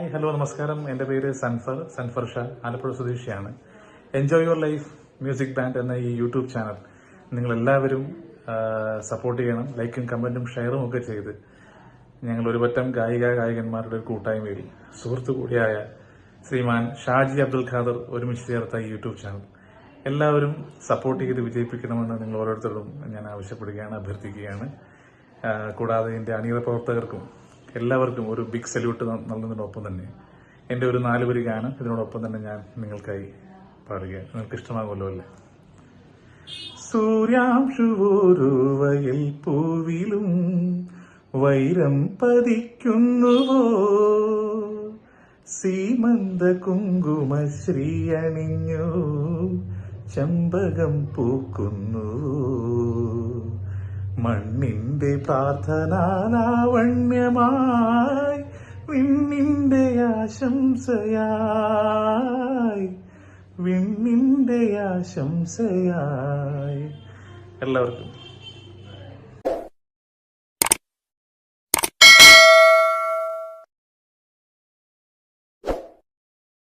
Hi hello നമസ്കാരം. എൻ്റെ പേര് സൻഫർ ഷാ, ആലപ്പുഴ സ്വദേശിയാണ്. Enjoy your life music band എന്ന ഈ യൂട്യൂബ് ചാനൽ നിങ്ങളെല്ലാവരും സപ്പോർട്ട് ചെയ്യണം. ലൈക്കും കമൻറ്റും ഷെയറും ഒക്കെ ചെയ്ത് ഞങ്ങൾ ഒരു പറ്റം ഗായകന്മാരുടെ ഒരു കൂട്ടായ്മയിൽ സുഹൃത്തു കൂടിയായ ശ്രീമാൻ ഷാജി അബ്ദുൽ ഖാദർ ഒരുമിച്ച് ചേർത്ത ഈ യൂട്യൂബ് ചാനൽ എല്ലാവരും സപ്പോർട്ട് ചെയ്ത് വിജയിപ്പിക്കണമെന്ന് നിങ്ങൾ ഓരോരുത്തരോടും ഞാൻ ആവശ്യപ്പെടുകയാണ്, അഭ്യർത്ഥിക്കുകയാണ്. കൂടാതെ എൻ്റെ അണിയറ പ്രവർത്തകർക്കും എല്ലാവർക്കും ഒരു ബിഗ് സല്യൂട്ട് നൽകുന്നതിനൊപ്പം തന്നെ എൻ്റെ ഒരു 4 വരി ഗാനം ഇതിനോടൊപ്പം തന്നെ ഞാൻ നിങ്ങൾക്കായി പാടുകയാണ്. നിങ്ങൾക്ക് ഇഷ്ടമാകുമല്ലോ അല്ലേ? സൂര്യാംശുവോരുവയിൽ പൂവിലും വൈരം പതിക്കുന്നുവോ, സീമന്ത കുങ്കുമശ്രീ അണിഞ്ഞു ചമ്പകം പൂക്കുന്നു, മണ്ണിന്റെ പ്രാർത്ഥനാലാവണ്യമായി വിണ്ണിന്റെ ആശംസയായി, വിണ്ണിന്റെ ആശംസയായി. എല്ലാവർക്കും